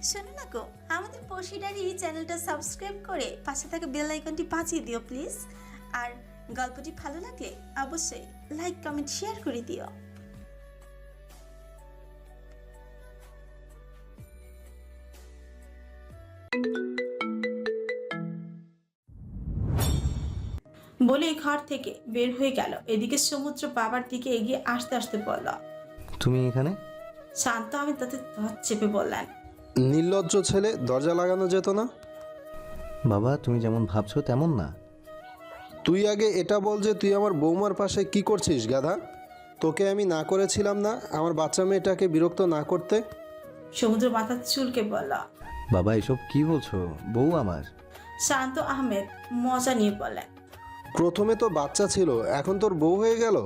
শোনো না গো, আমাদের পশিডারি চ্যানেলটা সাবস্ক্রাইব করে পাশে থাকা বেল আইকনটি বাজিয়ে দিও প্লিজ। আর গল্পটি ভালো লাগলে অবশ্যই লাইক কমেন্ট শেয়ার করে দিও। বলেই ঘর থেকে বের হয়ে গেল। এদিকে সমুদ্র বাবার দিকে এগিয়ে আসতে আসতে বলল। তুমি এখানে? শান্ত আমি তাতে ধর চেপে বললেন। নির্লজ্জ ছেলে, দরজা লাগানো যেত না? বাবা, তুমি যেমন ভাবছো তেমন না। তুই আগে এটা বল যে তুই আমার বৌমার পাশে কি করছিস গাধা? তোকে আমি না করেছিলাম না আমার বাচ্চা মেয়েটাকে বিরক্ত না করতে? সমুদ্র মাথা চুলকে বলল। বাবা, এসব কি বলছো? বউ আমার। শান্ত আহমেদ মজা নিয়ে বললেন। প্রথমে তো বাচ্চা ছিল, এখন তোর বউ হয়ে গেল?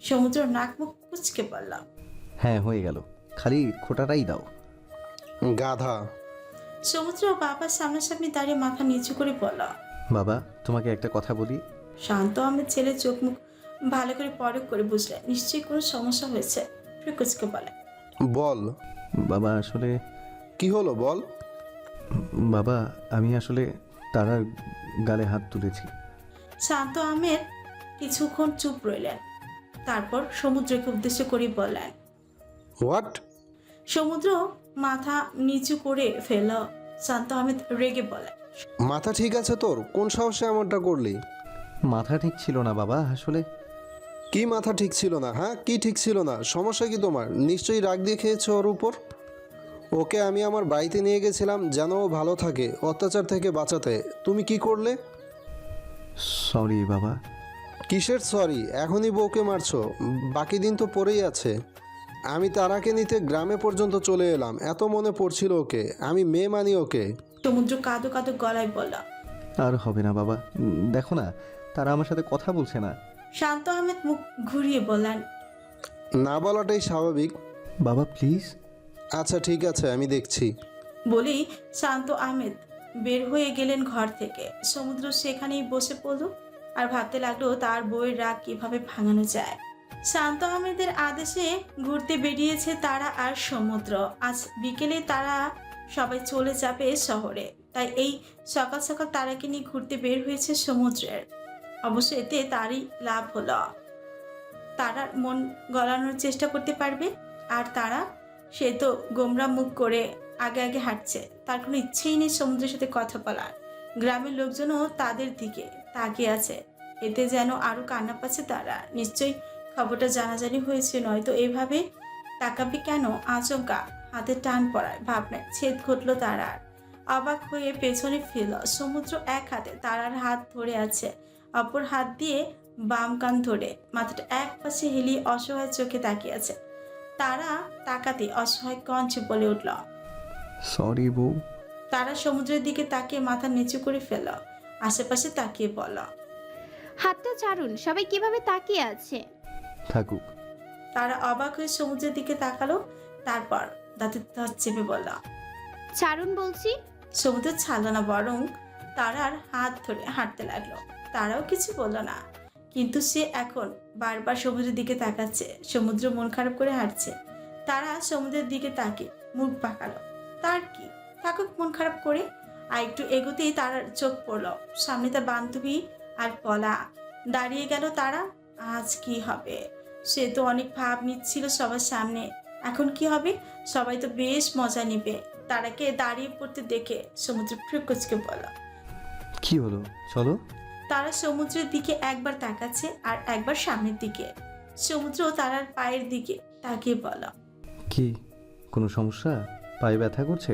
সমুদ্র নাক মুখ কুচকে বলল। হ্যাঁ, হয়ে গেল, খালি খোটাটাই দাও। গাধা। সমুদ্র বাবার সামনাসামনি দাঁড়িয়ে মাথা নিচু করে বলল। বাবা, তোমাকে একটা কথা বলি। শান্ত আহমেদ ছেলের চোখ মুখ ভালো করে পরখ করে বুঝলেন নিশ্চয়ই কোনো সমস্যা হয়েছে। কুচকে বলে। বল। বাবা, আসলে কি হলো বল। বাবা, আমি আসলে তারার গালে হাত তুলেছি। শান্ত আহমেদ কিছুক্ষণ চুপ রইলেন, তারপর সমুদ্রকে উদ্দেশ্য করে বললেন। হোয়াট? সমুদ্র মাথা নিচু করে ফেলল। শান্ত আহমেদ রেগে বলে। মাথা ঠিক আছে তোর? কোন সাহসে এমনটা করলি? মাথা ঠিক ছিল না বাবা, আসলে। কি মাথা ঠিক ছিল না? হ্যাঁ, কি ঠিক ছিল না? সমস্যা কি তোমার? নিশ্চয়ই রাগ দিয়ে খেয়েছো ওর উপর। ওকে আমি আমার বাড়িতে নিয়ে গেছিলাম যেন ও ভালো থাকে, অত্যাচার থেকে বাঁচাতে। তুমি কি করলে? সরি বাবা। কিসের সরি? এখনই বউকে মারছো? বাকি দিন তো পড়েই আছে। আমি তারাকে নিতে গ্রামে পর্যন্ত চলে এলাম, এত মনে পড়ছিল ওকে। আমি মেয়ে মানি ওকে। সমুদ্র কাঁদো কাঁদো গলায় বলল। আর হবে না বাবা, দেখো না, তারা আমার সাথে কথা বলছে না। শান্ত আহমেদ মুখ ঘুরিয়ে বললেন। না বলাটাই স্বাভাবিক। বাবা প্লিজ। আচ্ছা ঠিক আছে, আমি দেখছি। বলেই শান্ত আহমেদ বের হয়ে গেলেন ঘর থেকে। সমুদ্র সেখানেই বসে পড়ল আর ভাবতে লাগলো তার বউয়ের রাগ কিভাবে ভাঙানো যায়। শান্ত আহমেদের আদেশে ঘুরতে বেরিয়েছে তারা আর সমুদ্র। আজ বিকেলে তারা সবাই চলে যাবে শহরে, তাই এই সকাল সকাল তারাকে নিয়ে ঘুরতে বের হয়েছে সমুদ্রের। অবশ্য এতে তারই লাভ হলো, তারার মন গলানোর চেষ্টা করতে পারবে। আর তারা, সে তো গোমরা মুখ করে আগে আগে হাঁটছে, তার কোনো ইচ্ছেই নেই সমুদ্রের সাথে কথা বলার। গ্রামের লোকজনও তাদের দিকে তাকিয়ে আছে, এতে যেন আরো কান্না পাচ্ছে তারা। নিশ্চয়ই খবরটা জানাজানি হয়েছে, নয়তো এভাবে তাকাবে কেন? আচমকা হাতে টান পড়ায় ভাবনায় ছেদ ঘটলো তারার। অবাক হয়ে পেছনে ফেল। সমুদ্র এক হাতে তারার হাত ধরে আছে, অপর হাত দিয়ে বাম কান ধরে মাথাটা এক পাশে হেলিয়ে অসহায় চোখে তাকিয়ে আছে। তারা তাকাতে অসহায় কঞ্চে বলে উঠল। সরি বউ। তারা সমুদ্রের দিকে তাকিয়ে মাথা নিচু করে ফেল, আশেপাশে তাকিয়ে বলল। হাতটা ছাড়ুন, সবাই কিভাবে তাকিয়ে আছে। থাকুক। তারা অবাক হয়ে সমুদ্রের দিকে তাকালো, তারপর দাঁতে দাঁত চেপে বলল। ছাড়ুন বলছি। সমুদ্র ছাড়লো না, বরং তারার হাত ধরে হাঁটতে লাগলো। তারাও কিছু বলল না, কিন্তু সে এখন বারবার সমুদ্রের দিকে তাকাচ্ছে। সমুদ্র মন খারাপ করে হাঁটছে। তারা সমুদ্রের দিকে তাকে মুখ পাকালো। তার কি, থাকুক মন খারাপ করে। আর একটু এগোতেই তার চোখ পড়লো সামনে তার বান্ধবী আর পলা দাঁড়িয়ে গেল। তারা, আজ কি হবে? সে তো অনেক ভাব নিচ্ছিল সবার সামনে, এখন কি হবে? সবাই তো বেশ মজা নিবে। তারাকে দাঁড়িয়ে পড়তে দেখে সমুদ্র ফ্রুকুচকে বলল। কি হলো, চলো। তারা সমুদ্রের দিকে একবার তাকাচ্ছে আর একবার সামনের দিকে। সমুদ্র তারার পায়ের দিকে তাকিয়ে বলল। কি, কোনো সমস্যা? পায়ে ব্যথা করছে?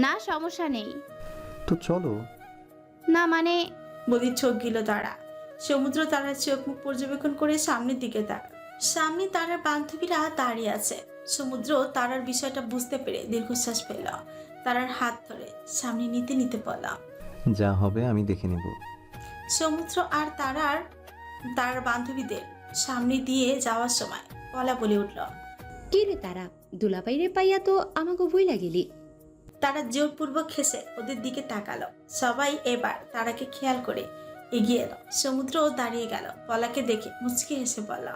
না, সমস্যা নেই। তো চলো। না মানে। বলি চোখ গিল তারা। সমুদ্র তারার চোখ মুখ পর্যবেক্ষণ করে সামনের দিকে তাকাল। সামনে তারার বান্ধবীরা দাঁড়িয়ে আছে। সমুদ্র তারার বিষয়টা বুঝতে পেরে দীর্ঘশ্বাস ফেলল। তারার হাত ধরে সামনে নিতে নিতে বলল। যা হবে আমি দেখে নেব। সমুদ্র আর তার বান্ধবীদের সামনে দিয়ে যাওয়ার সময় পলা বলে উঠল। কি রে তারা, দুলাবাইরে পাইয়া তো আমাকে বইলা গেলি। তারা জোরপূর্বক হেসে ওদের দিকে তাকালো। সবাই এবার তারাকে খেয়াল করে এগিয়ে এলো। সমুদ্রও দাঁড়িয়ে গেল। পলাকে দেখে মুচকি হেসে বলল।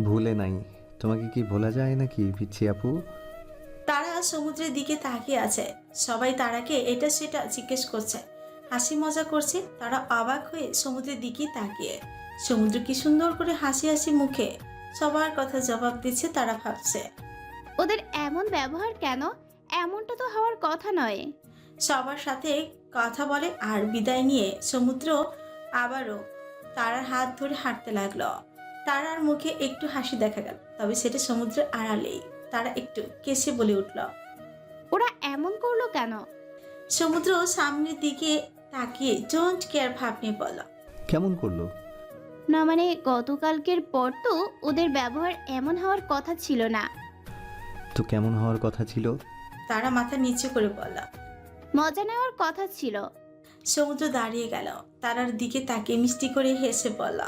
ভুলে নাই, তোমাকে কি ভোলা যায় নাকি পিচ্ছি আপু? তারা সমুদ্রের দিকে তাকিয়ে আছে। সবাই তারাকে এটা সেটা জিজ্ঞেস করছে, হাসি মজা করছে। তারা অবাক হয়ে সমুদ্রের দিকে তাকিয়ে। সমুদ্র কি সুন্দর করে হাসি হাসি মুখে সবার কথা জবাব দিচ্ছে। তারা ভাবছে ওদের এমন ব্যবহার কেন? এমনটা তো হওয়ার কথা নয়। সবার সাথে কথা বলে আর বিদায় নিয়ে সমুদ্র আবারও তারার হাত ধরে হাঁটতে লাগলো। তারার মুখে একটু হাসি দেখা গেল, তবে সেটা সমুদ্রের আড়ালেই। তারা একটু কেসে বলে উঠল। ওরা এমন করলো কেন? সমুদ্র সামনের দিকে তাকিয়ে ডোন্ট কেয়ার ভাব নিয়ে বলল, কেমন করলো? না মানে গতকালকের পর তো ওদের ব্যবহার এমন হওয়ার কথা ছিল না। তো কেমন হওয়ার কথা ছিল? তারা মাথা নিচু করে বলল। মজা নেওয়ার কথা ছিল। সমুদ্র দাঁড়িয়ে গেল, তারার দিকে তাকিয়ে মিষ্টি করে হেসে বলল,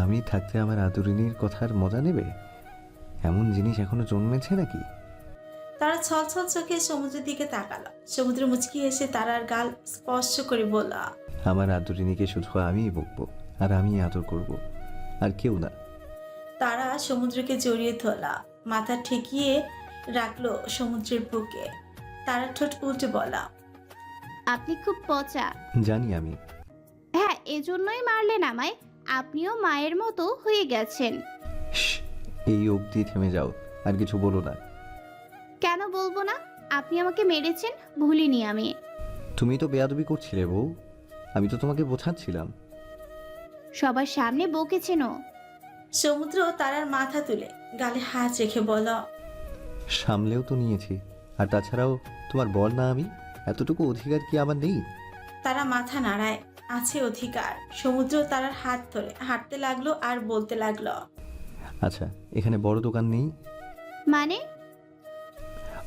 আমি থাকতে আমার আদরিনীর কথার মজা নেবে? এমন জিনিস এখনো জন্মেছে নাকি? তারা ছলছল চোখে সমুদ্রের দিকে তাকালো। সমুদ্র মুচকি হেসে তারার গাল স্পর্শ করে বলল, আমার আদরিনীকে শুধু আমিই বকবো, আর আমিই আদর করব, আর কেউ না। তারা সমুদ্রকে জড়িয়ে ধরলা, মাথা ঠেকিয়ে রাখলো সমুদ্রের বুকে। তারা ঠোঁট উল্টে বলা, আপনি খুব পচা। জানি আমি। হ্যাঁ, এজন্যই মারলেন আমায়। আপনিও মায়ের মতো হয়ে গেছেন। শ্, এই অবধি থেমে যাও, আর কিছু বলো না। কেন বলবো না? আপনি আমাকে মেরেছেন, ভুলিনি আমি। তুমি তো বেয়াদবি করছিলে বউ, আমি তো তোমাকে বোঝাচ্ছিলাম। সবার সামনে বকেছেন ও। সমুদ্র তারার মাথা তুলে গালে হাত রেখে বলল, সামলেও তো নিয়েছি, আর তাছাড়াও তোমার বল না আমি? এতটুকু অধিকার কি আমার নেই? তারা মাথা নাড়ায়, আছে অধিকার। সমুদ্র তারার হাত ধরে হাঁটতে লাগলো আর বলতে লাগলো, আচ্ছা, এখানে বড় দোকান নেই? মানে?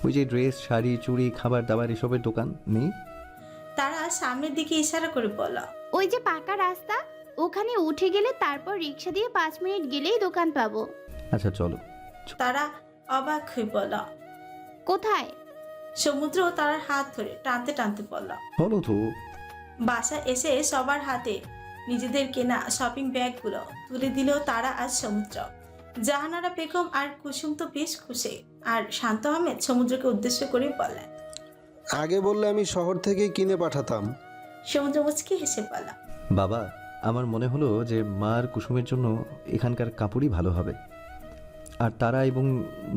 ওই যে ড্রেস, শাড়ি, চুড়ি, খাবার দাবার এসবের দোকান নেই? তারা সামনের দিকে ইশারা করে বলল, ওই যে পাকা রাস্তা, ওখানে উঠে গেলে তারপর রিক্সা দিয়ে 5 মিনিট গেলেই দোকান পাবো। আচ্ছা চলো। তারা অবাক হয়ে বলল, কোথায়? সমুদ্র তারার হাত ধরে টানতে টানতে বলল। বলো তো। বাসা এসে সবার হাতে নিজেদের কেনা শপিং ব্যাগগুলো তুলে দিল তারা আর সমুদ্র। জাহানারা বেগম আর কুসুম তো বেশ খুশি, আর শান্ত আহমেদ সমুদ্রকে উদ্দেশ্য করে বললেন, আগে বললে আমি শহর থেকে কিনে পাঠাতাম। সমুদ্র মুচকি হেসে বলল, বাবা, আমার মনে হলো যে মা আর কুসুমের জন্য এখানকার কাপড়ই ভালো হবে, আর তারা এবং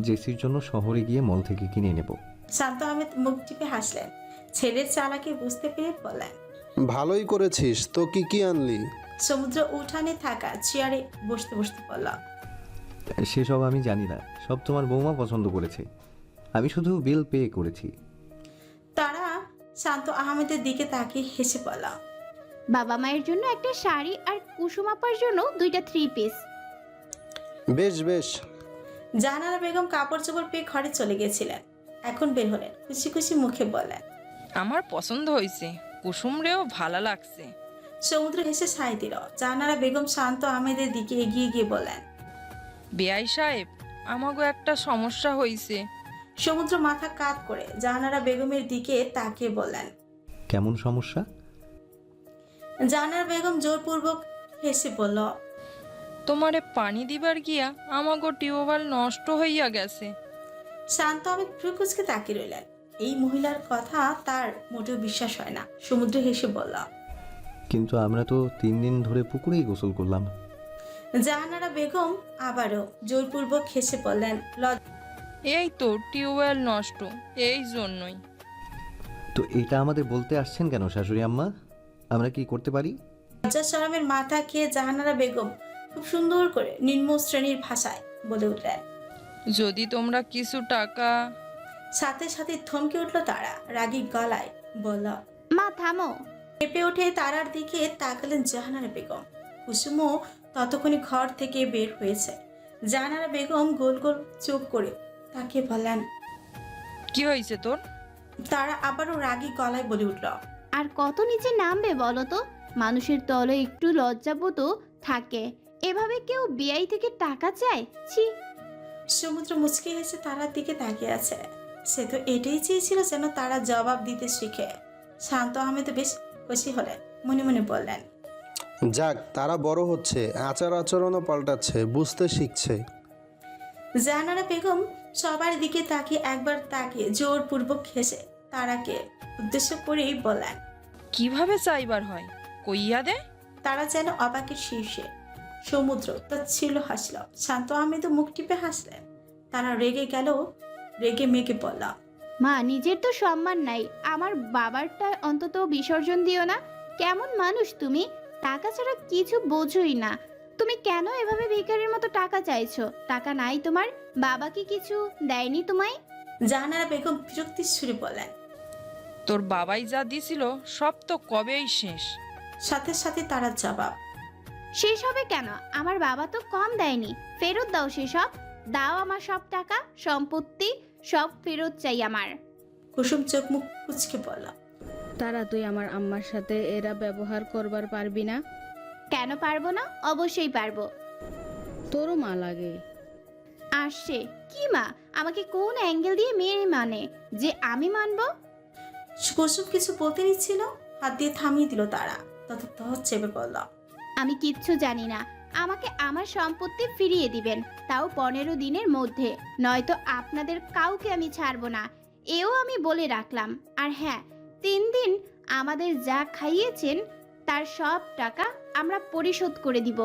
জেসির জন্য শহরে গিয়ে মল থেকে কিনে নেব। শান্ত আহমেদ মুখ টিপে হাসলেন। ছেলের চালাকি বুঝতে পেরে বললেন, ভালোই করেছিস, তো কি কি আনলি? সমুদ্র উঠানে থাকা চেয়ারে বসতে বসতে বলল, সেসব আমি জানি না, সব তোমার বৌমা পছন্দ করেছে, আমি শুধু বিল পে করেছি। তারা শান্ত আহমেদের দিকে তাকিয়ে হেসে বলল, বাবা মায়ের জন্য একটা শাড়ি আর কুসুম আপার জন্য 2টা 3 পিস। বেশ বেশ। জাহানারা বেগম কাপড় চোপড় পেয়ে ঘরে চলে গেছিলেন। এখন বের হলেন, খুশি খুশি মুখে বললেন, আমার পছন্দ হয়েছে, কুসুম রেও ভালো লাগছে। সমুদ্র হেসে সাই দিল। জাহানারা বেগম শান্ত আহমেদের দিকে এগিয়ে গিয়ে বললেন, বেআই সাহেব, আমাগো একটা সমস্যা হয়েছে। সমুদ্র মাথা কাত করে জাহানারা বেগমের দিকে তাকিয়ে বললেন। কেমন সমস্যা? জাহানারা বেগম জোরপূর্বক হেসে বলল, তোমারে পানি দিবার গিয়া আমাগো টিউবওয়েল নষ্ট হইয়া গেছে। শান্ত আহমেদ ভ্রুকুচকে তাকিয়ে রইলেন। এই মহিলার কথা তার মোটেও বিশ্বাস হয় না। সমুদ্র হেসে বলল, কিন্তু আমরা তো 3 দিন ধরে পুকুরেই গোসল করলাম। জাহানারা বেগম আবারও জোরপূর্বক হেসে বললেন, এই তো টিউবওয়েল নষ্ট, এই জন্যই। তো এটা আমাদের বলতে আসছেন কেন শাশুড়ি আম্মা? আমরা কি করতে পারি? লজ্জা শরমের মাথা খেয়ে জাহানারা বেগম খুব সুন্দর করে নিম্ন শ্রেণীর ভাষায় বলে উঠলেন। যদি তোমরা কিছু টাকা। সাথে সাথে থমকে উঠল তারা, রাগী গলায় বলল। মা থামো। চেপে উঠে তারার দিকে তাকালেন জাহানারা বেগম। কুসুমও ততক্ষণে ঘর থেকে বের হয়েছে। জাহানারা বেগম গোল গোল চোখ করে তাকে বললেন। কি হয়েছে তোর? তারা আবারও রাগী গলায় বলে উঠল। আর কত নিচে নামবে বলো তো? মানুষের তলে একটু লজ্জাবোধ থাকে। এভাবে কেউ বিআই থেকে টাকা চায়? ছি। সমুদ্র মুচকি হেসে তারার দিকে তাকিয়ে আছে। সে তো এটাই চেয়েছিল যেন তারা জবাব দিতে শিখে। শান্ত আহমেদ বেশ খুশি হলেন, মনে মনে বললেন, যাক, তারা বড় হচ্ছে, আচার আচরণও পাল্টাচ্ছে, বুঝতে শিখছে। জাহানারা বেগম সবার দিকে তাকিয়ে একবার তাকিয়ে জোরপূর্বক হেসে তারাকে উদ্দেশ্য করেই বলেন। কিভাবে চাইবার হয় কইয়া দে। তারা যেন অবাকের শীর্ষে। সমুদ্র তাচ্ছিল্য হাসল। শান্ত আহমেদও মুখ টিপে হাসলেন। তারা রেগে গেল, রেগে মেগে বলল, মা, নিজের তো সম্মান নাই, আমার বাবারটা অন্তত বিসর্জন দিও না। কেমন মানুষ তুমি? টাকা ছাড়া কিছু বোঝোই না। তুমি কেন এভাবে ভিখারির মতো টাকা চাইছো? টাকা নাই তোমার? বাবা কি কিছু দেয়নি তোমায়? জাহানারা বেগম বিরক্তির সুরে বলেন। তোর বাবাই যা দিছিল সব তো কবেই শেষ। সাথে সাথে তারা জবাব, শেষ হবে কেন? আমার বাবা তো কম দেয়নি। ফেরত দাও সেসব। দাও আমার সব টাকা সম্পত্তি, সব ফেরত চাই আমার। কুসুম চোখ মুখ কুচকে বলল, তারা তুই আমার আম্মার সাথে এরা ব্যবহার করবার পারবি না? কেন পারবো না? অবশ্যই পারবো। তোরও মা লাগে। আসছে কি মা? আমাকে কোন অ্যাঙ্গেল দিয়ে মেয়ে মানে যে আমি মানবো? কুসুম কিছু বলতে নিচ্ছিল, হাত দিয়ে থামিয়ে দিল তারা। তত চেপে বলল, আমি কিচ্ছু জানি না। আমাকে আমার সম্পত্তি ফিরিয়ে দিবেন, তাও 15 দিনের মধ্যে, নয়তো আপনাদের কাউকে আমি ছাড়বো না। এও আমি বলে রাখলাম। আর হ্যাঁ, 3 দিন আমাদের যা খাইয়েছেন তার সব টাকা আমরা পরিশোধ করে দিব।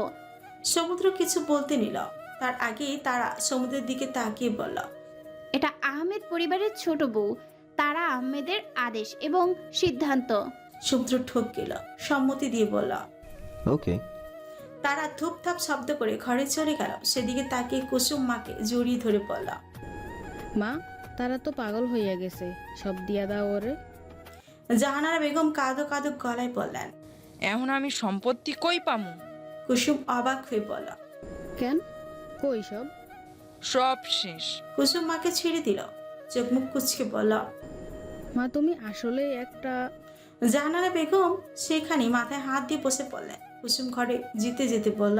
সমুদ্র কিছু বলতে নিল, তার আগেই তারা সমুদ্রের দিকে তাকিয়ে বলল, এটা আহমেদ পরিবারের ছোট বউ, তারা আহমেদের আদেশ এবং সিদ্ধান্ত। সমুদ্র ঠোক গেল, সম্মতি দিয়ে বলল। ওকে। তারা ধূপধাপ শব্দ করে ঘরে চলে গেল। সেদিকে তাকিয়ে কুসুম মাকে জড়িয়ে ধরে বলল, মা, তারা তো পাগল হইয়া গেছে, সব দিয়া দাও ওরে। জাহানারা বেগম কাঁদো কাঁদো গলায় বললেন। এখন আমি সম্পত্তি কই পামু? কুসুম অবাক হয়ে বলল, কেন? কই সব? সব শেষ। কুসুম মাকে ছেড়ে দিল, চোখ মুখ কুচকে বলল। মা, তুমি আসলে একটা... জাহানারা বেগম সেখানে মাথায় হাত দিয়ে বসে পড়লেন। কুসুম ঘরে যেতে যেতে বলল,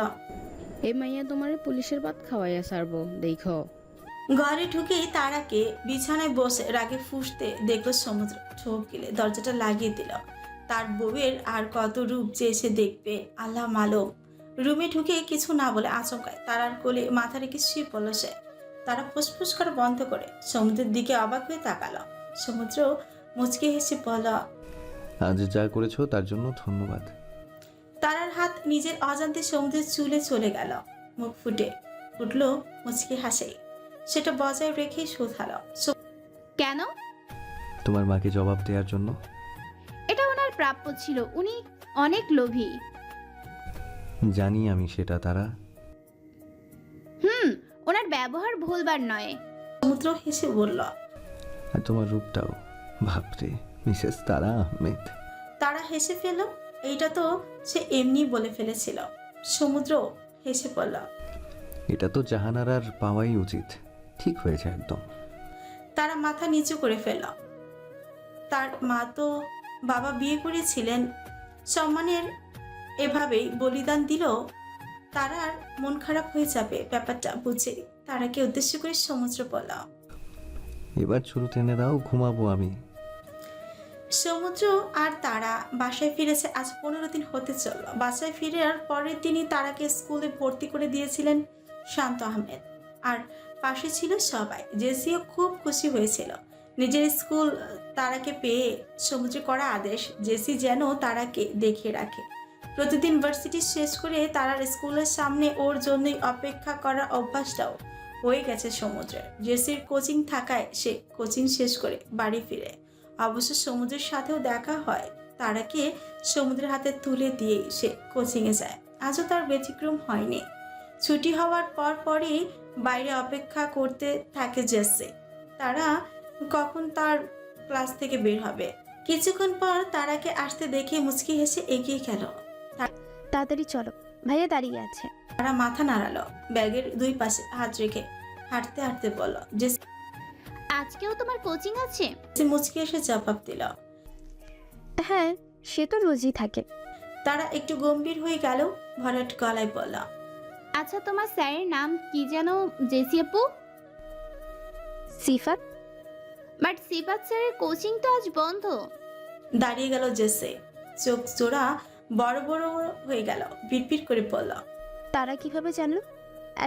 এই মাইয়া তোমারে পুলিশের ভাত খাওয়াইয়া ছাড়বো, দেখো। ঘরে ঢুকেই তারাকে বিছানায় বসে রাগে ফুঁসতে দেখলো সমুদ্র। ঠোক গেলে দরজাটা লাগিয়ে দিল। তার বউয়ের আর কত রূপ যে এসে দেখবে আল্লাহ মালুম। রুমে ঢুকে কিছু না বলে আচমকায় তারার কোলে মাথা রেখে শুয়ে পড়ল সে। তারা ফুসফুস করা বন্ধ করে সমুদ্রের দিকে অবাক হয়ে তাকালো। সমুদ্র মুচকে হেসে বলল, আজ যা করেছো তার জন্য ধন্যবাদ। তারার হাত নিজের অজান্তে সমুদ্রের চুলে চলে গেল। মুখ ফুটে উঠল মুচকি হাসে। সেটা বজায় রেখে শোধালো, কেন? তোমার মাকে জবাব দেওয়ার জন্য। এটা ওনার প্রাপ্য ছিল, উনি অনেক লোভী। জানি আমি সেটা তারা। ওনার ব্যবহার ভুলবার নয়। সমুদ্র হেসে বলল। আর তোমার রূপটাও, বাপরে, মিসেস তারা আহমেদ। তারা হেসে ফেল। এইটা তো সে এমনি বলে ফেলেছিল। সমুদ্র হেসে বলল, এটা তো জাহানারার পাওয়াই উচিত। ঠিক হয়েছে একদম। তারা মাথা নিচু করে ফেলল। তার মা তো বাবা বিয়ে করেছিলেন, সম্মানের এভাবেই বলিদান দিল। তারার মন খারাপ হয়ে যাবে ব্যাপারটা বুঝে তারাকে উদ্দেশ্য করে সমুদ্র বলল। এবার ছুরি টেনে দাও, ঘুমাবো আমি। সমুদ্র আর তারা বাসায় ফিরেছে আজ 15 দিন হতে চলল। বাসায় ফিরার পরের দিনই তারাকে স্কুলে ভর্তি করে দিয়েছিলেন শান্ত আহমেদ। আর পাশে ছিল সবাই। জেসিও খুব খুশি হয়েছিল নিজের স্কুল তারাকে পেয়ে। সমুদ্র করা আদেশ জেসি যেন তারাকে দেখে রাখে। প্রতিদিন ভার্সিটি শেষ করে তারার স্কুলের সামনে ওর জন্যই অপেক্ষা করার অভ্যাসটাও হয়ে গেছে সমুদ্রের। জেসির কোচিং থাকায় সে কোচিং শেষ করে বাড়ি ফিরে। অবশ্য সমুদ্রের সাথেও দেখা হয়। তারাকে সমুদ্রের হাতে তুলে দিয়েই সে কোচিংয়ে যায়। আজও তার ব্যতিক্রম হয়নি। ছুটি হওয়ার পরই বাইরে অপেক্ষা করতে থাকে জেসি। তারা কখন তার ক্লাস থেকে বের হবে। কিছুক্ষণ পর তারাকে আসতে দেখে মুচকি হেসে এগিয়ে গেল। তাড়াতাড়ি চলো, ভাইয়া দাঁড়িয়ে আছে। তারা মাথা নাড়ালো, ব্যাগের দুই পাশে হাত রেখে হাঁটতে হাঁটতে বলল, জেসি আজকেও তোমার কোচিং আছে? মুচকি এসে জবাব দিল। হ্যাঁ, সে তো রোজই থাকে। তারা একটু গম্ভীর হয়ে গেল, ভরাট গলায় বলল, আচ্ছা, তোমার স্যারের নাম কি যেন? জেসি আপু? সিফাত। বাট সিফাত স্যারের কোচিং তো আজ বন্ধ। দাঁড়িয়ে গেল জেসি, চোখ জোড়া বড় বড় হয়ে গেল, পিটপিট করে বলল, তারা কিভাবে জানলো?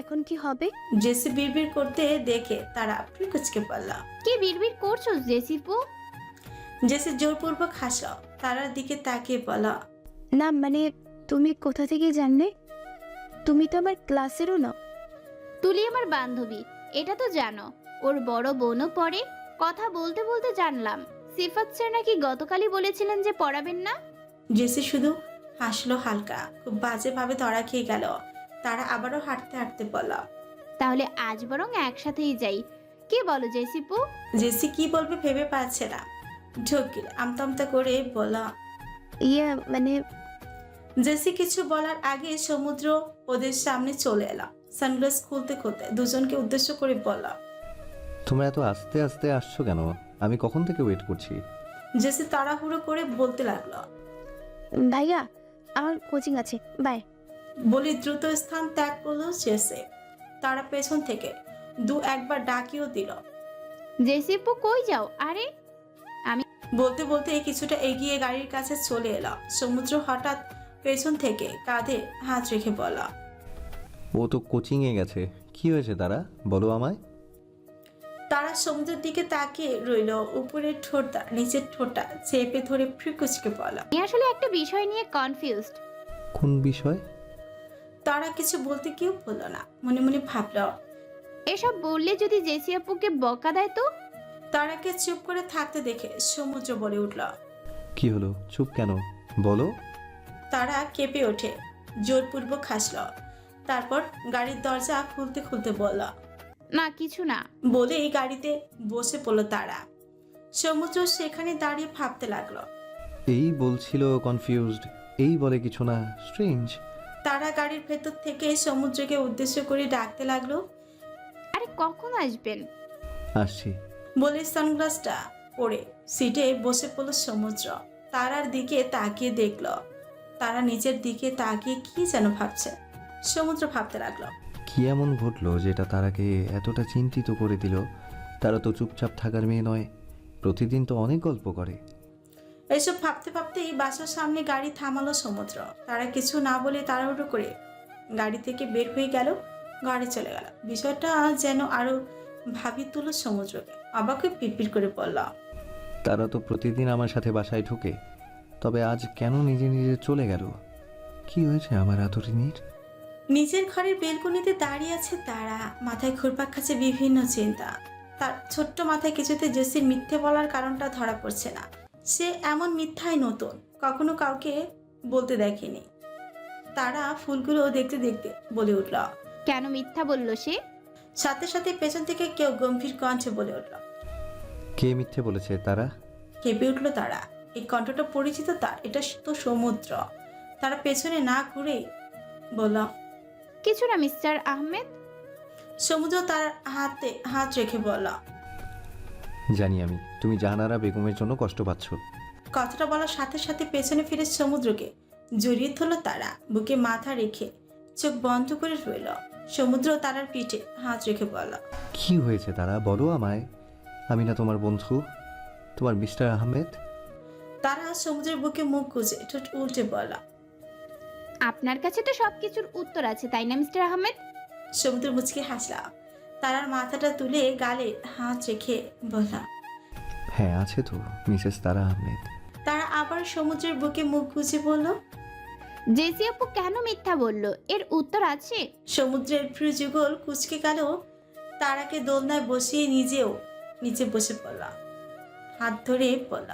এখন কি হবে? জেসি বিড়বিড় করতে দেখে তারা কুচকে পড়ল। কি বিড়বিড় করছো জেসিপু? জেসি জোরপূর্বক হাসল। তারার দিকে তাকিয়ে বলল, না মানে তুমি কোথা থেকে জানলে? তুমি তো আমার ক্লাসেরও না। তুলি আমার বান্ধবী, এটা তো জানো। ওর বড় বোনও পড়ে। কথা বলতে বলতে জানলাম সিফাত স্যার নাকি গতকালই বলেছিলেন যে পড়াবেন না। জেসি শুধু হাসলো হালকা, খুব বাজেভাবে ধরা খেয়ে গেল। তারা আবারও হাঁটতে হাঁটতে বলল, তাহলে আজ বরং একসাথেই যাই, কি বলো জেসিপু? জেসি কি বলবে ভেবে পাচ্ছে না। ঢোকিল আমতামতা করে বলল। ইয়ে মানে জেসি কিছু বলার আগে সমুদ্র ওদের সামনে চলে এলো। সানগ্লাস খুলতে খুলতে দুজনকে উদ্দেশ্য করে বলল, তোমরা এত আস্তে আস্তে আসছো কেন? আমি কখন থেকে ওয়েট করছি। জেসি তাড়াহুড়ো করে বলতে লাগলো। ভাইয়া আমার কোচিং আছে, বাই। বলে দ্রুত স্থান ত্যাগ করলো জেসি। তারা পেছন থেকে দু একবার ডাকিও দিল। জেসিপু কই যাও? আরে বলতে বলতে কিছুটা এগিয়ে গাড়ির কাছে চলে এলো। সমুদ্র হঠাৎ পেছন থেকে কাঁধে হাত রেখে বলল, ও তো কোচিংয়ে গেছে। কি হয়েছে তারা, বলো আমায়। তারা সমুদ্রের দিকে তাকিয়ে রইল। উপরের ঠোঁটটা নিচের ঠোঁটটা চেপে ধরে ফ্রিকুচকে বলল। আমি আসলে একটা বিষয় নিয়ে কনফিউজড। কোন বিষয়? তারা কিছু বলতে কেউ বলল না, মনে মনে ভাবল। এসব বললে যদি জেসি আপুকে বকা দেয় তো? তারাকে চুপ করে থাকতে দেখে সমুদ্র বলে উঠল। কি হলো, চুপ কেন, বলো। তারা কেঁপে ওঠে, জোরপূর্বক হাসল। তারপর গাড়ির দরজা খুলতে খুলতে বলল, না কিছু না। বলেই গাড়িতে বসে পড়ল তারা। সমুদ্র সেখানে দাঁড়িয়ে ভাবতে লাগলো। এই বলছিল কনফিউজড, এই বলে কিছু না, স্ট্রেঞ্জ। তারা গাড়ির ভেতর থেকে সমুদ্রকে উদ্দেশ্য করে ডাকতে লাগলো। আরে কখন আসবেন? আসছি। বলে সানগ্লাসটা পরে সিটে বসে পড়ল সমুদ্র। তারার দিকে তাকিয়ে দেখলো। তারা নিজের দিকে তাকিয়ে কি যেন ভাবছে। সমুদ্র ভাবতে লাগলো, কি এমন ঘটলো যেটা তারাকে এতটা চিন্তিত করে দিল? তারা তো চুপচাপ থাকার মেয়ে নয়, প্রতিদিন তো অনেক গল্প করে। এসব ভাবতে ভাবতেই বাসার সামনে গাড়ি থামালো সমুদ্র। তারা কিছু না বলে তাড়াহুড়ো করে গাড়ি থেকে বের হয়ে গেল, গাড়ি চলে গেল। বিষয়টা যেন আরো ভাবি তুলো সমুদ্রকে। অবাকে পিড়পিড় করে বলল, তারা তো প্রতিদিন আমার সাথে বাসায় ঢুকে, তবে আজ কেন নিজে নিজে চলে গেল? কি হয়েছে আমার আদরিনীর? নিজের ঘরের বেলকনিতে দাঁড়িয়ে আছে তারা, মাথায় ঘুরপাক খাচ্ছে বিভিন্ন চিন্তা। তার ছোট্ট মাথায় কিছুতে জেসির মিথ্যে বলার কারণটা ধরা পড়ছে না। সে এমন মিথ্যাই নতুন, কখনো কাউকে বলতে দেখেনি। তারা ফুলগুলো দেখতে দেখতে বলে উঠল। কেন মিথ্যা বললো সে? সাথে সাথে পেছন থেকে কেউ গম্ভীর কণ্ঠে বলে উঠল। কে মিথ্যে বলেছে? তারা? কেঁপে উঠল তারা। এই কণ্ঠটা পরিচিত তার, এটা তো সমুদ্র। তারা পেছনে না ঘুরেই বলল, কিছু না মিস্টার আহমেদ। সমুদ্র তার হাতে হাত রেখে বলল। জানি আমি, তুমি জাহানারা বেগমের জন্য কষ্ট পাচ্ছ। কথাটা বলার সাথে সাথে পেছনে ফিরে সমুদ্রকে জড়িয়ে ধরল তারা। বুকে মাথা রেখে চোখ বন্ধ করে রইল। সমুদ্র তারার পিঠে হাত রেখে বলল, কি হয়েছে তারা, বলো আমায়। আমি না তোমার বন্ধু, তোমার মিস্টার আহমেদ? তারা সমুদ্রের বুকে মুখ গুজে ঠোঁট উল্টে বলল। আপনার কাছে তো সবকিছুর উত্তর আছে, তাই না মিস্টার আহমেদ? সমুদ্র মুচকে হাসলা। তারার মাথাটা তুলে গালে হাত রেখে বলল। হ্যাঁ আছে তো, মিসেস তারা আহমেদ। তারা আবার সমুদ্রের বুকে মুখ গুজে বলল। জেসি আপু কেন মিথ্যা বললো, এর উত্তর আছে? সমুদ্রের যুগল কুচকে গেল। তারাকে দোলনায় বসিয়ে নিজেও নিচে বসে পড়ল, হাত ধরে পড়ল।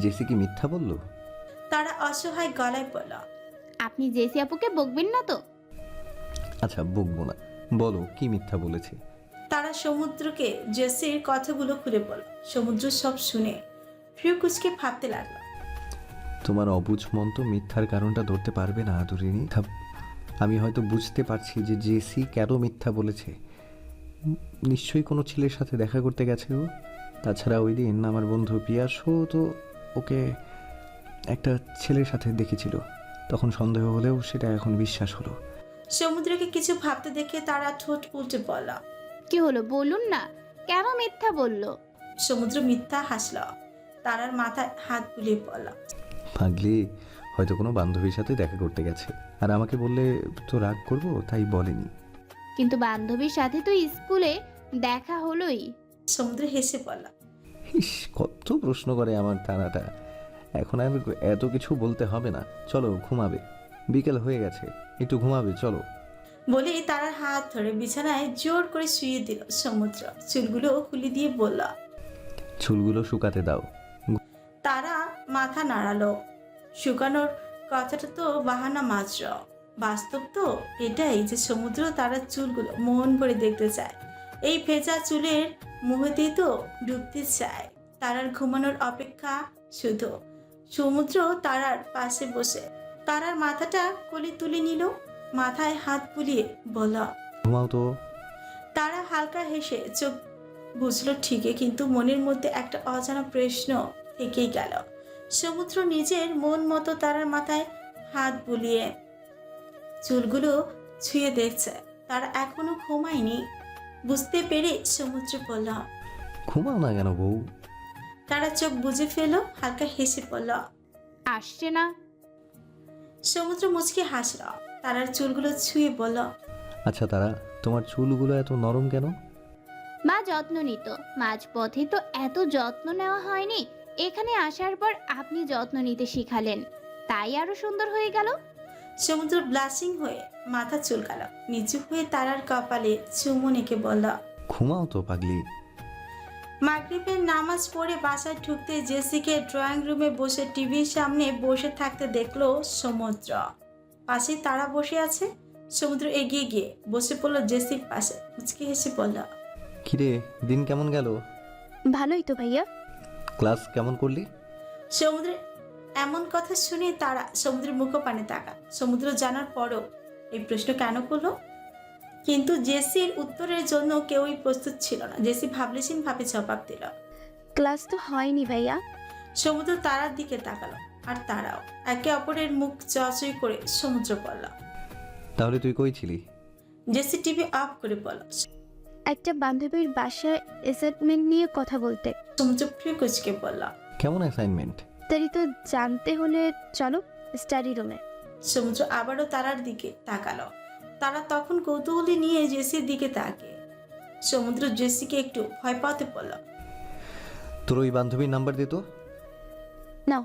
জেসি কি মিথ্যা বলল? তারা অসহায় গলায় পড়ল। আপনি জেসি আপুকে বকবেন না তো? আচ্ছা বকবো না, বলো কি মিথ্যা বলেছে। তারা সমুদ্রকে জেসির কথাগুলো খুলে বলল। সমুদ্র সব শুনে ফ্রিউ কুচকে ভাবতে লাগলো। তোমার অবুঝ মন তো মিথ্যার কারণটা ধরতে পারবে না আদরিনী। আমি হয়তো বুঝতে পারছি যে জেসি কেন মিথ্যা বলেছে। নিশ্চয়ই কোনো ছেলের সাথে দেখা করতে গেছে ও। তাছাড়া ওই দিন আমার বন্ধু পিয়াসও তো ওকে একটা ছেলের সাথে দেখেছিল। তখন সন্দেহ হলেও সেটা এখন বিশ্বাস হলো। সমুদ্রকে কিছু ভাবতে দেখে তারা ঠোঁট উল্টে পড়ল। কি হলো বলুন না, কেন মিথ্যা বললো? সমুদ্র মিথ্যা হাসল। তারার মাথায় হাত বুলিয়ে পড়ল। পাগলি, হয়তো কোনো বান্ধবীর সাথে দেখা করতে গেছে, আর আমাকে বললে তো রাগ করবো, তাই বলেনি। কিন্তু বান্ধবীর সাথে তো স্কুলে দেখা হলোই। সমুদ্র হেসে বলল। ইস, কত প্রশ্ন করে আমার তারাটা। এখন আর এত কিছু বলতে হবে না, চলো ঘুমাবে, বিকেল হয়ে গেছে, একটু ঘুমাবে চলো। বলে তারার হাত ধরে বিছানায় জোর করে শুয়ে দিল সমুদ্র। চুলগুলো খুলে দিয়ে বলল। চুলগুলো শুকাতে দাও। তারা মাথা নাড়ালো। শুকানোর কথাটা তো বাহানা মাত্র, বাস্তব তো এটাই যে সমুদ্র তারার চুলগুলো মন ভরে দেখতে চায়। এই ভেজা চুলের মুহূর্তেই তো ডুবতে চায়। তারার ঘুমানোর অপেক্ষা শুধু। সমুদ্র তারার পাশে বসে তারার মাথাটা কোলে তুলে নিল, মাথায় হাত বুলিয়ে বলল। ঘুমাও তো। তারা হালকা হেসে চোখ বুঝলো ঠিকই, কিন্তু মনের মধ্যে একটা অজানা প্রশ্ন থেকেই গেল। সমুদ্র নিজের মন মতো তারার মাথায় হাত বুলিয়ে চুলগুলো ছুঁয়ে দেখছে। তারা এখনো ঘুমায়নি বুঝতে পেরে সমুদ্র বলল। ঘুমাও না কেন বউ? তারা চোখ বুজে ফেল, হালকা হেসে পড়ল। আসছে না। সমুদ্র মুচকি হাসল, তারার চুলগুলো ছুঁয়ে বলল। আচ্ছা তারা, তোমার চুলগুলো এত নরম কেন? মা যত্ন নিত, মাঝপথে তো এত যত্ন নেওয়া হয়নি। এখানে আসার পর আপনি যত্ন নিতে শিখালেন, তাই আরো সুন্দর হয়ে গেল। সমুদ্র ব্লাশিং হয়ে মাথা চুলকাল, নিচু হয়ে তারার কপালে চুমু নেকে বলল। ঘুমাও তো পাগলি। মাগরিবের নামাজ পড়ে বাসায় ঢুকতে জেসিকে ড্রয়িং রুমে বসে টিভির সামনে বসে থাকতে দেখলো সমুদ্র। পাশে তারা বসে আছে। সমুদ্র এগিয়ে গিয়ে বসে পড়লো জেসির পাশে, মুচকি হেসে বলল। কিরে, দিন কেমন গেল? ভালোই তো ভাইয়া। ক্লাস কেমন করলি? সমুদ্রের এমন কথা শুনে তারা সমুদ্রের মুখপানে তাকা। সমুদ্র জানার পরও এই প্রশ্ন কেন করলো, কিন্তু জেসির উত্তরের জন্য কেউই প্রস্তুত ছিল না। জেসি ভাবলেশীন ভাবে জবাব দিল। ক্লাস তো হয়নি ভাইয়া। সমুদ্র তারার দিকে তাকালো, আর তারাও। একে অপরের মুখ চচই করে সমুদ্র বলল। তাহলে তুই কই ছিলি? জেসি টিভি অফ করে বলল। একটা বান্ধবীর বাসায় অ্যাসাইনমেন্ট নিয়ে কথা বলতে। সমুদ্র ফ্রি কুচকে বলল। কেমন অ্যাসাইনমেন্ট? তারই তো জানতে হলে চলো স্টাডি রুমে। সমুদ্র আবারও তারার দিকে তাকালো। তারা তখন কৌতূহলী নিয়ে জেসির দিকে তাকে। সমুদ্র জেসিকে একটু ভয় পাতে বলল। তোর ওই বান্ধবীর নাম্বার দিত? নাও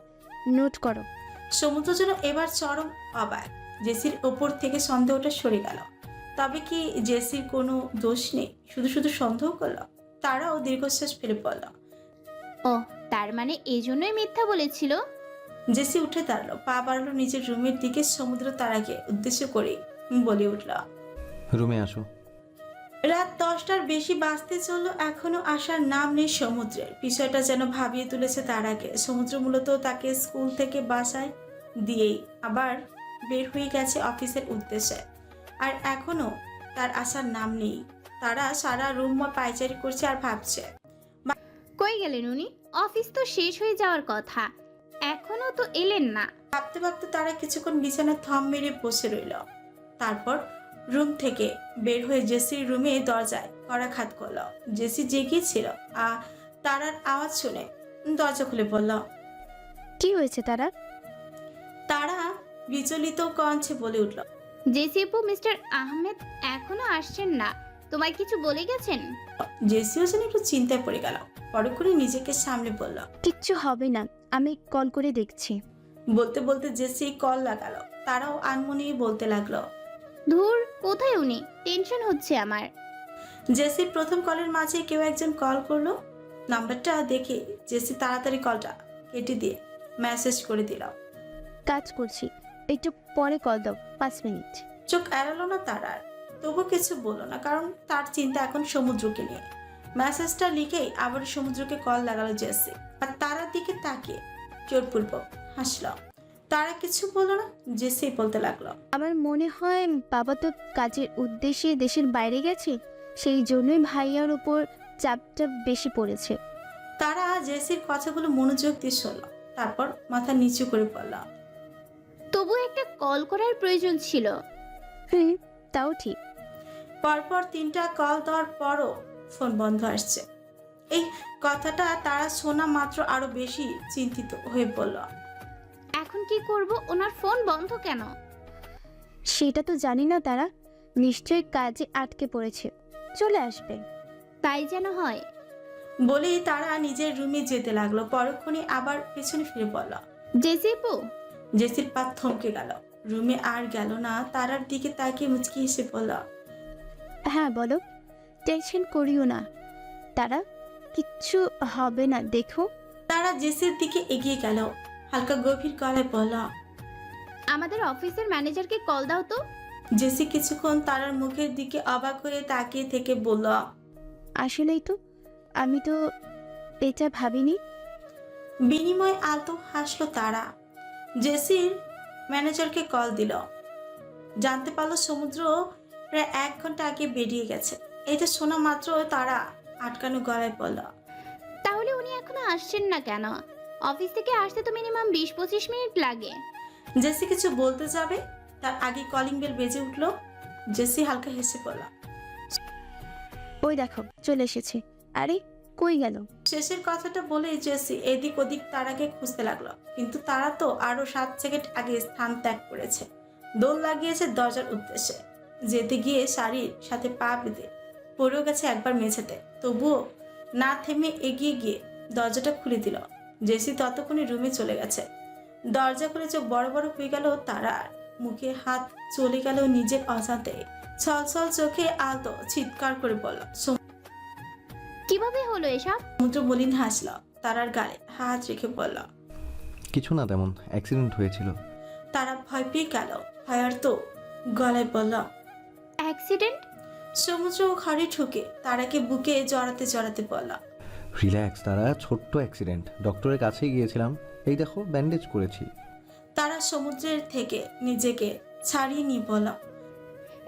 নোট করো। সমুদ্র যেন এবার চরম অবাক। জেসির ওপর থেকে সন্দেহটা সরে গেল। তবে কি জেসির কোনো দোষ নেই, শুধু শুধু সন্দেহ করল? তারাও দীর্ঘশ্বাস ফেলে পড়ল। ও, তার মানে এই জন্যই মিথ্যা বলেছিল। জেসি উঠে দাঁড়ালো, পা বাড়ালো নিজের রুমের দিকে। সমুদ্র তারাকে উদ্দেশ্য করে বলে উঠল। রুমে আসো। রাত 10টার বেশি বাজতে চললো, এখনো আসার নাম নেই সমুদ্রের। বিষয়টা যেন ভাবিয়ে তুলেছে তারাকে। সমুদ্র মূলত তাকে স্কুল থেকে বাসায় দিয়েই আবার বের হয়ে গেছে অফিসের উদ্দেশ্যে, আর এখনো তার আসার নাম নেই। তারা সারা রুম পায়চারি করছে আর ভাবছে। কই গেলেন উনি? অফিস তো শেষ হয়ে যাওয়ার কথা, এখনো তো এলেন না। ভাবতে ভাবতে তারা কিছুক্ষণ বিছানায় থম মেরে বসে রইল। তারপর রুম থেকে বের হয়ে জেসির রুমে দরজায় কড়াঘাত করলো। জেসি জেগেছিল, তারার আওয়াজ শুনে দরজা খুলে বলল। কি হয়েছে তারা? তারা বিচলিত কণ্ঠে বলে উঠল। জেসিপু মিস্টার আহমেদ এখনো আসছেন না, তোমায় কিছু বলে গেছেন? জেসিও যেন একটু চিন্তায় পড়ে গেল, পরে করে নিজেকে সামলে বলল। কিচ্ছু হবে না, আমি কল করে দেখছি। বলতে বলতে জেসি কল লাগালো। তারাও আনমনেই বলতে লাগলো। ধুর, কোথায় উনি? টেনশন হচ্ছে আমার। জেসির প্রথম কলের মাঝে কেউ একজন কল করলো। নাম্বারটা দেখে জেসি তাড়াতাড়ি কলটা কেটে দিয়ে মেসেজ করে দিল। কাজ করছি, একটু পরে কল দাও, 5 মিনিট। চোখ এড়ালো না তারার, তবু কিছু বলল না, কারণ তার চিন্তা এখন সমুদ্রকে নিয়ে। মেসেজটা লিখেই আবার সমুদ্রকে কল লাগালো জেসি, আর তারার দিকে তাকিয়ে জোরপূর্বক হাসল। তারা কিছু বলল না, জেসি বলতে লাগলো। আমার মনে হয় বাবা তো কাজের উদ্দেশ্যে দেশের বাইরে গেছে, সেই জন্যই ভাইয়ার উপর চাপটা বেশি পড়েছে। তারা জেসির কথাগুলো মনোযোগ দিয়ে শুনল, তারপর মাথা নিচু করে পড়ল। তবু একটা কল করার প্রয়োজন ছিল। তাও ঠিক। পরপর 3টা কল দেওয়ার পরও ফোন বন্ধ আসছে। এই কথাটা তারা শোনা মাত্র আরো বেশি চিন্তিত হয়ে পড়ল। এখন কি করব? ওনার ফোন বন্ধ কেন? সেটা তো জানি না তারা, নিশ্চয়ই কাজে আটকে পড়েছে, চলে আসবে। তাই যেন হয়। বলেই তারা নিজের রুমে যেতে লাগলো। পরক্ষণে আবার পেছনে ফিরে পড়ল। জেসিপু, জেসির পা থমকে গেল। রুমে আর গেল না, তারার দিকে তাকিয়ে মুচকি হেসে পড়ল। হ্যাঁ বলো, টেনশন করিও না তারা, কিচ্ছু হবে না, দেখো। তারা জেসির দিকে এগিয়ে গেল। হালকা গভীর গলায় বলল। আমাদের অফিসের ম্যানেজারকে কল দাও তো। জেসি কিছুক্ষণ তারার মুখের দিকে অবাক হয়ে তাকিয়ে থেকে বলল। আসলেই তো, আমি তো এটা ভাবিনি। বিনিময় আলতো হাসলো তারা। জেসির ম্যানেজারকে কল দিল। জানতে পারলো সমুদ্র প্রায় 1 ঘন্টা আগে বেরিয়ে গেছে। এটা শোনা মাত্র তারা আটকানো গলায় বলল। তাহলে উনি এখনো আসছেন না কেন? অফিস থেকে আসতে তো মিনিমাম 20-25 মিনিট লাগে। জেসি কিছু বলতে যাবে, তার আগে কলিং বেল বেজে উঠলো। জেসি হালকা হেসে পড়ল। ওই দেখো চলে এসেছে। আরে কই গেল? শেষের কথাটা বলে জেসি এদিক ওদিক তারাকে খুঁজতে লাগলো, কিন্তু তারা তো আরো 7 সেকেন্ড আগে স্থান ত্যাগ করেছে। দোল লাগিয়েছে দরজার উদ্দেশ্যে। যেতে গিয়ে শাড়ির সাথে পা বেঁধে পড়েও গেছে একবার মেঝেতে। তবুও না থেমে এগিয়ে গিয়ে দরজাটা খুলে দিল। জেসি ততক্ষণে রুমে চলে গেছে। দরজা খুলে চোখ বড় বড় হয়ে গেল তারার। মুখে হাত চলে গেল নিজের অজান্তে। ছলছল চোখে আলতো চিৎকার করে বলল। কিভাবে হলো এসব? সমুদ্র মলিন হাসল। তারার গালে হাত রেখে বলল। কিছু না, তেমন অ্যাক্সিডেন্ট হয়েছিল। তারা ভয় পেয়ে গেল। ভয়ার তো গলায় বলল। অ্যাক্সিডেন্ট? সমুদ্র ঘরে ঢুকে তারাকে বুকে জড়াতে জড়াতে বলল। রিল্যাক্স তারা, ছোট্ট অ্যাক্সিডেন্ট, ডক্টরের কাছেই গিয়েছিলাম, এই দেখো ব্যান্ডেজ করেছি। তারা সমুদ্রের থেকে নিজেকে ছাড়িয়ে নিয়ে বলল।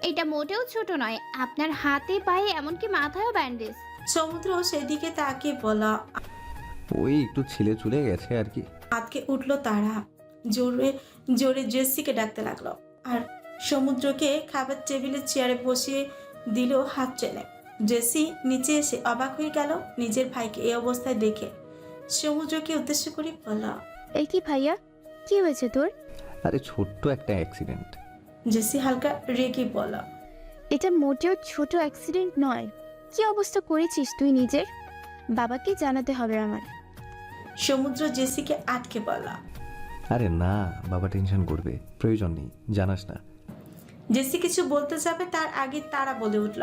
এটা মোটেও ছোট নয়, আপনার হাতে পায়ে এমনকি মাথায়ও ব্যান্ডেজ। সমুদ্র সেদিকে তাকিয়ে বলল। ওই একটু ছিলে চলে গেছে আর কি। আতকে উঠলো তারা। জোরে জোরে জেসিকে ডাকতে লাগলো। আর সমুদ্রকে খাবার টেবিলের চেয়ারে বসিয়ে দিল হাত টেনে। জেসি নিচে এসে অবাক হয়ে গেল নিজের ভাইকে এই অবস্থায় দেখে। সমুদ্রকে উদ্দেশ্য করে বলল। এই কি ভাইয়া, কি হয়েছে তোর? আরে ছোট্ট একটা অ্যাক্সিডেন্ট। জেসি হালকা রেগে বলল। এটা মোটেও ছোট অ্যাক্সিডেন্ট নয়। কি অবস্থা করেছিস তুই নিজের? বাবাকে জানাতে হবে আমার। সমুদ্র জেসিকে আটকে বলল। আরে না, বাবা টেনশন করবে, প্রয়োজন নেই, জানাস না। জেসি কিছু বলতে যাবে তার আগে তারা বলে উঠল।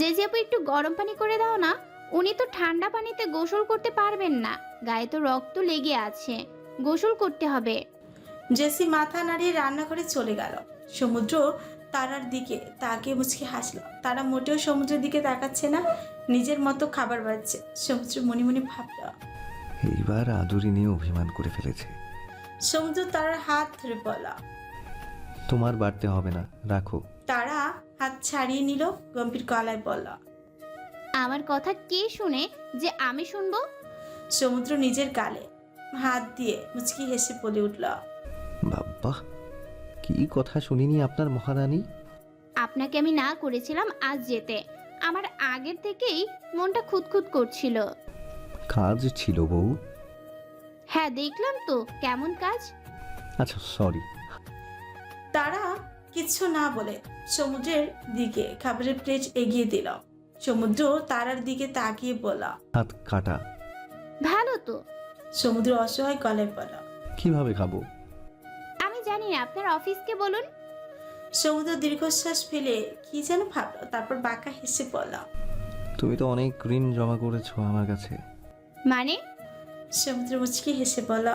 জেসি আপু একটু গরম পানি করে দাও না, উনি তো ঠান্ডা পানিতে গোসল করতে পারবেন না, গায়ে তো রক্ত লেগে আছে, গোসল করতে হবে। জেসি মাথা নাড়িয়ে রান্নাঘরে চলে গেল। সমুদ্র তারার দিকে তাকিয়ে মুচকি হাসলো। তারা মোটেও সমুদ্রের দিকে তাকাচ্ছে না, নিজের মতো খাবার বাড়ছে। সমুদ্র মনে মনে ভাবল। এইবার আদুরি নিয়ে অভিমান করে ফেলেছে। সমুদ্র তারার হাত ধরে বলল। তোমার বাড়তে হবে না, রাখো। তারা হাত ছাড়িয়ে নিল, গম্ভীর গলায় বলল। আমার কথা কে শুনে যে আমি শুনবো? সমুদ্র নিজের গালে হাত দিয়ে মুচকি হেসে বলে উঠল। বাবা, কি কথা শুনিনি আপনার মহারানী। আপনাকে আমি না করেছিলাম আজ যেতে, আমার আগের থেকেই মনটা খুঁতখুত করছিল। কাজ ছিল বউ। হ্যাঁ দেখলাম তো, কেমন কাজ? আচ্ছা সরি। তারা কিছু না বলে সমুদ্রের দিকে খাবারের প্লেট এগিয়ে দিল। সমুদ্র তারার দিকে তাকিয়ে বলল। হাত কাটা। ভালো তো। সমুদ্র অসহায় গলায় বলল। কিভাবে খাবো? আমি জানি না, আপনার অফিসকে বলুন। সমুদ্র দীর্ঘশ্বাস ফেলে কি যেন ভাবলো, তারপর বাঁকা হেসে বলল। তুমি তো অনেক ঋণ জমা করেছো আমার কাছে। মানে? সমুদ্র মুচকি হেসে বলল।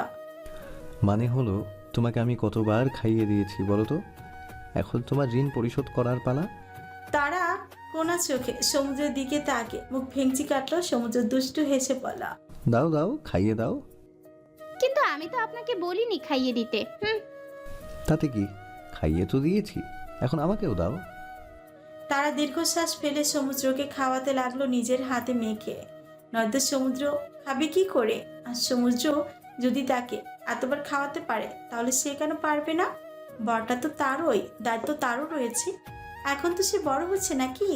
মানে হলো, তোমাকে আমি কতবার খাইয়ে দিয়েছি বলো তো, এখন তোমার ঋণ পরিশোধ করার পালা। তারা কোনা চোখে সমুদ্রের দিকে তাকে মুখ ভেঙচি কাটলো। সমুদ্র দুষ্টু হেসে বলল। দাও দাও, খাইয়ে দাও। কিন্তু আমি তো আপনাকে বলিনি খাইয়ে দিতে। তাতে কি, খাইয়ে তো দিয়েছি, এখন আমাকেও দাও। তারা দীর্ঘশ্বাস ফেলে সমুদ্রকে খাওয়াতে লাগলো নিজের হাতে মেখে। নয়তো সমুদ্র খাবে কি করে? আর সমুদ্র যদি তাকে এতবার খাওয়াতে পারে, তাহলে সে কেন পারবে না? বরটা তো তারই, দায়িত্ব তারও রয়েছে। এখন তো সে বড় হচ্ছে নাকি।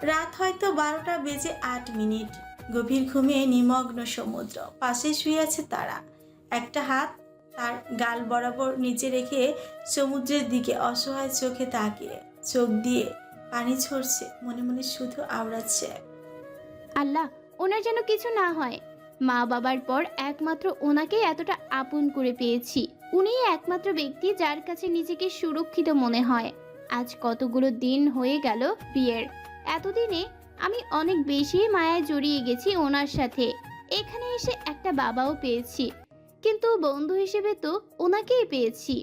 রাত হয়তো 12টা বেজে 8 মিনিট। গভীর ঘুমে নিমগ্ন সমুদ্র। পাশে শুয়ে আছে তারা। একটা হাত তার গাল বরাবর নিচে রেখে সমুদ্রের দিকে অসহায় চোখে তাকিয়ে চোখ দিয়ে পানি ঝরছে, মনে মনে শুধু আওড়াচ্ছে। আল্লাহ, ওনার যেন কিছু না হয়। মা বাবার পর একমাত্র ওনাকেই এতটা আপন করে পেয়েছি। উনিই একমাত্র ব্যক্তি যার কাছে নিজেকে সুরক্ষিত মনে হয়। আজ কতগুলো দিন হয়ে গেল বিয়ের। এতদিনে আমি অনেক বেশি মায়ায় জড়িয়ে গেছি ওনার সাথে। এখানে এসে একটা বাবাও পেয়েছি, কিন্তু বন্ধু হিসেবে তো ওনাকেই পেয়েছি।